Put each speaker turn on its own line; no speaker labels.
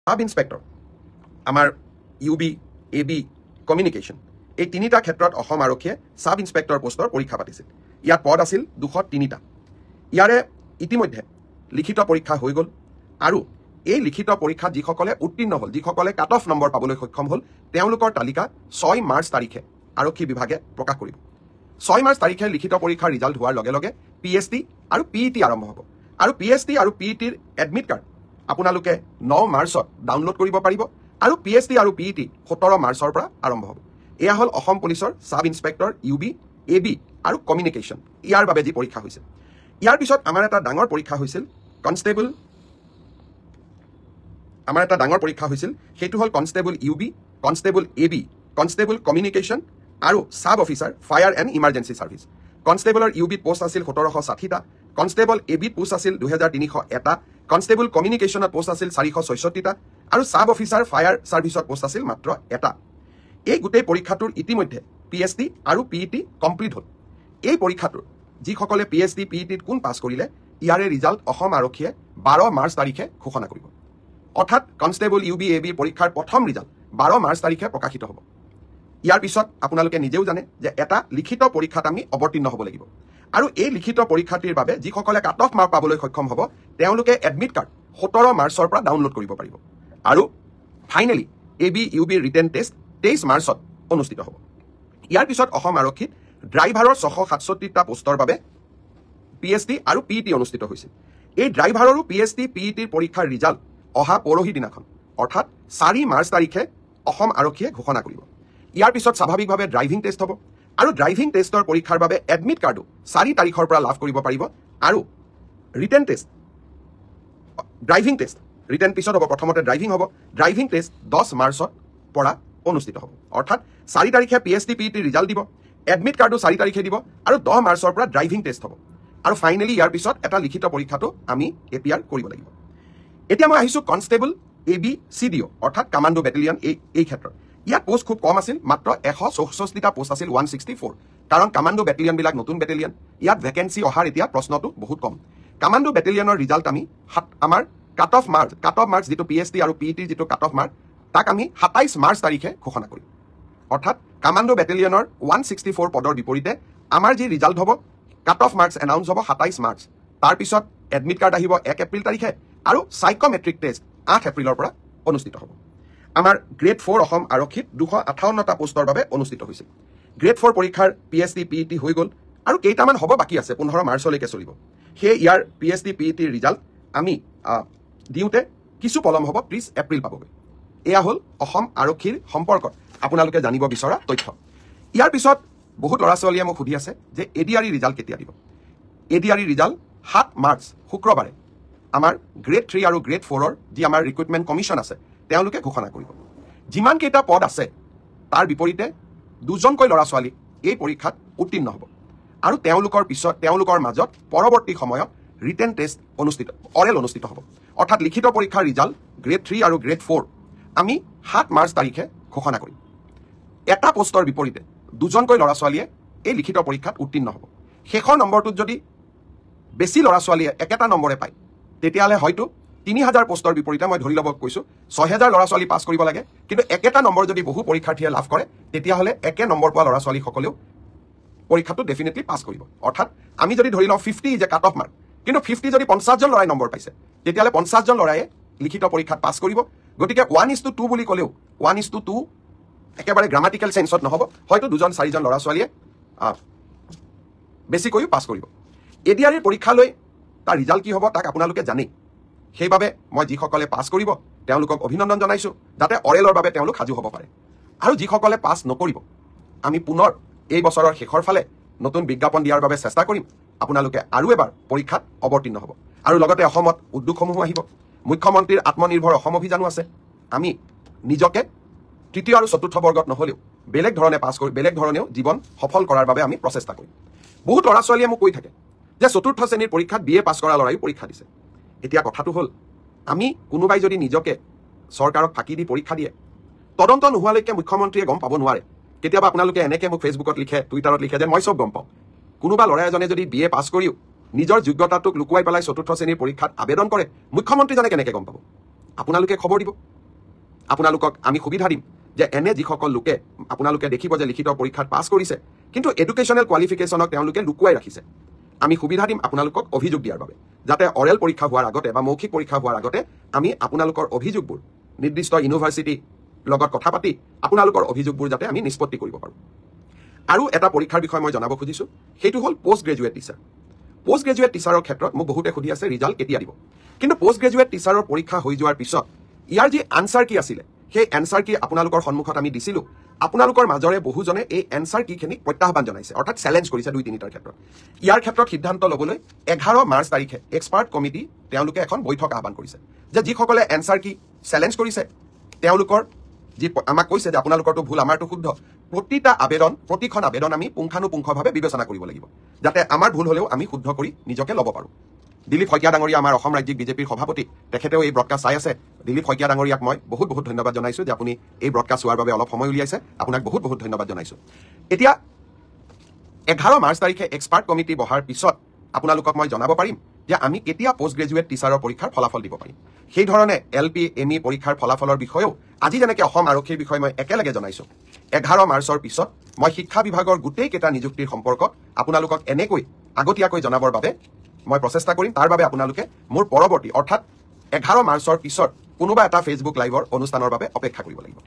sub inspector আমাৰ UB AB communication এই তিনিটা ক্ষেত্ৰত অসম আৰক্ষীয়ে সাব ইন্সপেক্টৰ পোষ্টৰ পৰীক্ষা পাতিছিল ইয়াত পদ আছিল 203টা ইয়াৰে ইতিমধ্যে লিখিত পৰীক্ষা হৈ গ'ল আৰু এই লিখিত পৰীক্ষাত যিসকলে উত্তীৰ্ণ হ'ল যিসকলে কাট অফ নম্বৰ পাবলৈ সক্ষম হ'ল তেওঁলোকৰ তালিকা 6 মাৰ্চ তাৰিখে আৰক্ষী বিভাগে প্ৰকাশ কৰিব 6 মাৰ্চ তাৰিখে লিখিত পৰীক্ষাৰ ৰিজাল্ট হোৱাৰ লগে লগে পিএছটি আৰু পিইটি আৰম্ভ হ'ব আৰু পিএছটি আৰু পিইটিৰ এডমিট কাৰ্ড আপোনালোকে 9 মাৰ্চত ডাউনলোড কৰিব পাৰিব আৰু পিএছটি আৰু পিইটি 17 মাৰ্চৰ পৰা আৰম্ভ হ'ব এয়া হ'ল অসম পুলিচৰ সাব ইন্সপেক্টৰ ইউবি এবি আৰু কমিউনিকেশ্যন ইয়াৰ বাবে যি পৰীক্ষা হৈছিল ইয়াৰ পিছত আমাৰ এটা ডাঙৰ পৰীক্ষা হৈছিল কনষ্টেবল সেইটো হ'ল constable UB constable AB constable communication আৰু sub officer fire and emergency service কনষ্টেবলৰ ইউবিত পোষ্ট আছিল 1760টা কনষ্টেবল এবিত পোষ্ট আছিল 2301টা কনষ্টেবল কমিউনিকেশ্যনত পোষ্ট আছিল 466টা আৰু সাব অফিচাৰ ফায়াৰ ছাৰ্ভিচত পোষ্ট আছিল মাত্ৰ এটা এই গোটেই পৰীক্ষাটোৰ ইতিমধ্যে পিএছটি আৰু পিইটি কমপ্লিট হ'ল এই পৰীক্ষাটোৰ যিসকলে পিএছটি পিইটিত কোন পাছ কৰিলে ইয়াৰে ৰিজাল্ট অসম আৰক্ষীয়ে 12 মাৰ্চ তাৰিখে ঘোষণা কৰিব অৰ্থাৎ কনষ্টেবল ইউবি এবি পৰীক্ষাৰ প্ৰথম ৰিজাল্ট 12 মাৰ্চ তাৰিখে প্ৰকাশিত হ'ব ইয়াৰ পিছত আপোনালোকে নিজেও জানে যে এটা লিখিত পৰীক্ষাত আমি অৱতীৰ্ণ হ'ব লাগিব আৰু এই লিখিত পৰীক্ষাটিৰ বাবে যিসকলে কাট অফ মাৰ্ক পাবলৈ সক্ষম হ'ব তেওঁলোকে এডমিট কাৰ্ড 17 মাৰ্চৰ পৰা ডাউনলোড কৰিব পাৰিব আৰু finally AB UB written test 23 মাৰ্চত অনুষ্ঠিত হ'ব ইয়াৰ পিছত অসম আৰক্ষীত ড্ৰাইভাৰৰ 667টা পোষ্টৰ বাবে পিএছটি আৰু পিইটি অনুষ্ঠিত হৈছিল এই ড্ৰাইভাৰৰো পিএছটি পিইটিৰ পৰীক্ষাৰ ৰিজাল্ট অহা পৰহি দিনাখন অৰ্থাৎ 4 মাৰ্চ তাৰিখে অসম আৰক্ষীয়ে ঘোষণা কৰিব ইয়াৰ পিছত স্বাভাৱিকভাৱে ড্ৰাইভিং টেষ্ট হ'ব আৰু ড্ৰাইভিং টেষ্টৰ পৰীক্ষাৰ বাবে এডমিট কাৰ্ডো 4 তাৰিখৰ পৰা লাভ কৰিব পাৰিব আৰু written test driving test written পিছত হ'ব প্ৰথমতে ড্ৰাইভিং হ'ব ড্ৰাইভিং টেষ্ট 10 মাৰ্চৰ পৰা অনুষ্ঠিত হ'ব অৰ্থাৎ 4 তাৰিখে পিএছটি পিইটি ৰিজাল্ট দিব এডমিট কাৰ্ডো 4 তাৰিখে দিব আৰু 10 মাৰ্চৰ পৰা ড্ৰাইভিং টেষ্ট হ'ব আৰু ফাইনেলি ইয়াৰ পিছত এটা লিখিত পৰীক্ষাটো আমি এপিআৰ কৰিব লাগিব এতিয়া মই আহিছোঁ কনষ্টেবল এবি চিডিঅ অৰ্থাৎ কামাণ্ডো বেটেলিয়ন এই ক্ষেত্ৰত ইয়াত পোষ্ট খুব কম আছিল মাত্ৰ 164টা পোষ্ট আছিল 164 কাৰণ কামাণ্ডো বেটেলিয়নবিলাক নতুন বেটেলিয়ন ইয়াত ভেকেঞ্চি অহাৰ এতিয়া প্ৰশ্নটো বহুত কম কামাণ্ডো বেটেলিয়নৰ ৰিজাল্ট আমি আমাৰ কাট অফ মাৰ্কছ যিটো পিএছটি আৰু পিইটিৰ যিটো কাট অফ মাৰ্ক তাক আমি 27 মাৰ্চ তাৰিখে ঘোষণা কৰিম অৰ্থাৎ কামাণ্ডো বেটেলিয়নৰ 164 পদৰ বিপৰীতে আমাৰ যি ৰিজাল্ট হ'ব কাট অফ মাৰ্কছ এনাউন্স হ'ব 27 মাৰ্চ তাৰপিছত এডমিট কাৰ্ড আহিব 1 এপ্ৰিল তাৰিখে আৰু সাইকোমেট্ৰিক টেষ্ট 8 এপ্ৰিলৰ পৰা অনুষ্ঠিত হ'ব আমাৰ গ্ৰেড 4 অসম আৰক্ষীত 258টা পোষ্টৰ বাবে অনুষ্ঠিত হৈছিল গ্ৰেড 4 পৰীক্ষাৰ পিএছটি পিইটি হৈ গ'ল আৰু কেইটামান হ'ব বাকী আছে 15 মাৰ্চলৈকে চলিব সেই ইয়াৰ পিএছটি পিইটিৰ ৰিজাল্ট আমি দিওঁতে কিছু পলম হ'ব 30 এপ্ৰিল পাবগৈ এয়া হ'ল অসম আৰক্ষীৰ সম্পৰ্কত আপোনালোকে জানিব বিচৰা তথ্য ইয়াৰ পিছত বহুত ল'ৰা ছোৱালীয়ে মোক সুধি আছে যে এডিআৰই ৰিজাল্ট কেতিয়া দিব এডিআৰই ৰিজাল্ট 7 মাৰ্চ শুক্ৰবাৰে আমাৰ গ্ৰেড 3 আৰু গ্ৰেড 4ৰ যি আমাৰ ৰিক্ৰুটমেণ্ট কমিশ্যন আছে তেওঁলোকে ঘোষণা কৰিব যিমান কেইটা পদ আছে তাৰ বিপৰীতে দুজনকৈ ল'ৰা ছোৱালী এই পৰীক্ষাত উত্তীৰ্ণ হ'ব আৰু তেওঁলোকৰ মাজত পৰৱৰ্তী সময়ত ৰিটেন টেষ্ট অৰেল অনুষ্ঠিত হ'ব অৰ্থাৎ লিখিত পৰীক্ষাৰ ৰিজাল্ট গ্ৰেড 3 আৰু গ্ৰেড 4 আমি 7 মাৰ্চ তাৰিখে ঘোষণা কৰিম এটা পোষ্টৰ বিপৰীতে দুজনকৈ ল'ৰা ছোৱালীয়ে এই লিখিত পৰীক্ষাত উত্তীৰ্ণ হ'ব শেষৰ নম্বৰটোত যদি বেছি ল'ৰা ছোৱালীয়ে একেটা নম্বৰে পায় তেতিয়াহ'লে হয়তো 3000 পোষ্টৰ বিপৰীতে মই ধৰি ল'ব কৈছোঁ 6000 ল'ৰা ছোৱালী পাছ কৰিব লাগে কিন্তু একেটা নম্বৰ যদি বহু পৰীক্ষাৰ্থীয়ে লাভ কৰে তেতিয়াহ'লে একে নম্বৰ পোৱা ল'ৰা ছোৱালীসকলেও পৰীক্ষাটো ডেফিনেটলি পাছ কৰিব অৰ্থাৎ আমি যদি ধৰি লওঁ 50 is a cut off mark কিন্তু 50 যদি 50জন ল'ৰাই নম্বৰ পাইছে তেতিয়াহ'লে 50জন ল'ৰায়ে লিখিত পৰীক্ষাত পাছ কৰিব গতিকে 1:2 বুলি ক'লেও 1:2 একেবাৰে গ্ৰামাটিকেল চেঞ্চত নহ'ব হয়তো 2-4জন ল'ৰা ছোৱালীয়ে বেছিকৈও পাছ কৰিব এডিআৰই পৰীক্ষালৈ তাৰ ৰিজাল্ট কি হ'ব তাক আপোনালোকে জানেই সেইবাবে মই যিসকলে পাছ কৰিব তেওঁলোকক অভিনন্দন জনাইছোঁ যাতে অৰেলৰ বাবে তেওঁলোক সাজু হ'ব পাৰে আৰু যিসকলে পাছ নকৰিব আমি পুনৰ এই বছৰৰ শেষৰ ফালে নতুন বিজ্ঞাপন দিয়াৰ বাবে চেষ্টা কৰিম আপোনালোকে আৰু এবাৰ পৰীক্ষাত অৱতীৰ্ণ হ'ব আৰু লগতে অসমত উদ্যোগসমূহো আহিব মুখ্যমন্ত্ৰীৰ আত্মনিৰ্ভৰ অসম অভিযানো আছে আমি নিজকে তৃতীয় আৰু চতুৰ্থ বৰ্গত নহ'লেও বেলেগ ধৰণেও জীৱন সফল কৰাৰ বাবে আমি প্ৰচেষ্টা কৰিম বহুত ল'ৰা ছোৱালীয়ে মোক কৈ থাকে যে চতুৰ্থ শ্ৰেণীৰ পৰীক্ষাত BA পাছ কৰা ল'ৰাইও পৰীক্ষা দিছে এতিয়া কথাটো হ'ল আমি কোনোবাই যদি নিজকে চৰকাৰক ফাঁকি দি পৰীক্ষা দিয়ে তদন্ত নোহোৱালৈকে মুখ্যমন্ত্ৰীয়ে গম পাব নোৱাৰে কেতিয়াবা আপোনালোকে এনেকৈ মোক ফেচবুকত লিখে টুইটাৰত লিখে যে মই চব গম পাওঁ কোনোবা ল'ৰা এজনে যদি BA পাছ কৰিও নিজৰ যোগ্যতাটোক লুকুৱাই পেলাই চতুৰ্থ শ্ৰেণীৰ পৰীক্ষাত আবেদন কৰে মুখ্যমন্ত্ৰীজনে কেনেকৈ গম পাব আপোনালোকে খবৰ দিব আপোনালোকক আমি সুবিধা দিম যে এনে যিসকল লোকে আপোনালোকে দেখিব যে লিখিত পৰীক্ষাত পাছ কৰিছে কিন্তু এডুকেশ্যনেল কোৱালিফিকেশ্যনক তেওঁলোকে লুকুৱাই ৰাখিছে আমি সুবিধা দিম আপোনালোকক অভিযোগ দিয়াৰ বাবে যাতে অৰেল পৰীক্ষা হোৱাৰ আগতে বা মৌখিক পৰীক্ষা হোৱাৰ আগতে আমি আপোনালোকৰ অভিযোগবোৰ নিৰ্দিষ্ট ইউনিভাৰ্চিটি লগত কথা পাতি আপোনালোকৰ অভিযোগবোৰ যাতে আমি নিষ্পত্তি কৰিব পাৰোঁ আৰু এটা পৰীক্ষাৰ বিষয়ে মই জনাব খুজিছোঁ সেইটো হ'ল post graduate teacher post graduate টিচাৰৰ ক্ষেত্ৰত মোক বহুতে সুধি আছে ৰিজাল্ট কেতিয়া দিব কিন্তু পোষ্ট গ্ৰেজুৱেট টিচাৰৰ পৰীক্ষা হৈ যোৱাৰ পিছত ইয়াৰ যি আনচাৰ কি আছিলে সেই এনচাৰ কি আপোনালোকৰ সন্মুখত আমি দিছিলোঁ আপোনালোকৰ মাজৰে বহুজনে এই এনচাৰ কিখিনিক প্ৰত্যাহ্বান জনাইছে অৰ্থাৎ চেলেঞ্জ কৰিছে 2-3টাৰ ক্ষেত্ৰত ইয়াৰ ক্ষেত্ৰত সিদ্ধান্ত ল'বলৈ 11 মাৰ্চ তাৰিখে এক্সপাৰ্ট কমিটি তেওঁলোকে এখন বৈঠক আহ্বান কৰিছে যে যিসকলে এনচাৰ কি চেলেঞ্জ কৰিছে তেওঁলোকৰ যি আমাক কৈছে যে আপোনালোকৰটো ভুল আমাৰটো শুদ্ধ প্ৰতিখন আবেদন আমি পুংখানুপুংখভাৱে বিবেচনা কৰিব লাগিব যাতে আমাৰ ভুল হ'লেও আমি শুদ্ধ কৰি নিজকে ল'ব পাৰোঁ দিলীপ শইকীয়া ডাঙৰীয়া আমাৰ অসম ৰাজ্যিক বিজেপিৰ সভাপতি তেখেতেও এই ব্ৰডকাষ্ট চাই আছে দিলীপ শইকীয়া ডাঙৰীয়াক মই বহুত ধন্যবাদ জনাইছোঁ যে আপুনি এই ব্ৰডকাষ্ট চোৱাৰ বাবে অলপ সময় উলিয়াইছে আপোনাক বহুত ধন্যবাদ জনাইছোঁ এতিয়া 11 মাৰ্চ তাৰিখে এক্সপাৰ্ট কমিটি বহাৰ পিছত আপোনালোকক মই জনাব পাৰিম যে আমি কেতিয়া পোষ্ট গ্ৰেজুৱেট টিচাৰৰ পৰীক্ষাৰ ফলাফল দিব পাৰিম সেই ধৰণে LP ME পৰীক্ষাৰ ফলাফলৰ বিষয়েও আজি যেনেকৈ অসম আৰক্ষীৰ বিষয়ে মই একেলগে জনাইছোঁ 11 মাৰ্চৰ পিছত মই শিক্ষা বিভাগৰ গোটেইকেইটা নিযুক্তিৰ সম্পৰ্কত আপোনালোকক এনেকৈ আগতীয়াকৈ জনাবৰ বাবে মই প্ৰচেষ্টা কৰিম তাৰ বাবে আপোনালোকে মোৰ পৰৱৰ্তী অৰ্থাৎ 11 মাৰ্চৰ পিছত কোনোবা এটা ফেচবুক লাইভৰ অনুষ্ঠানৰ বাবে অপেক্ষা কৰিব লাগিব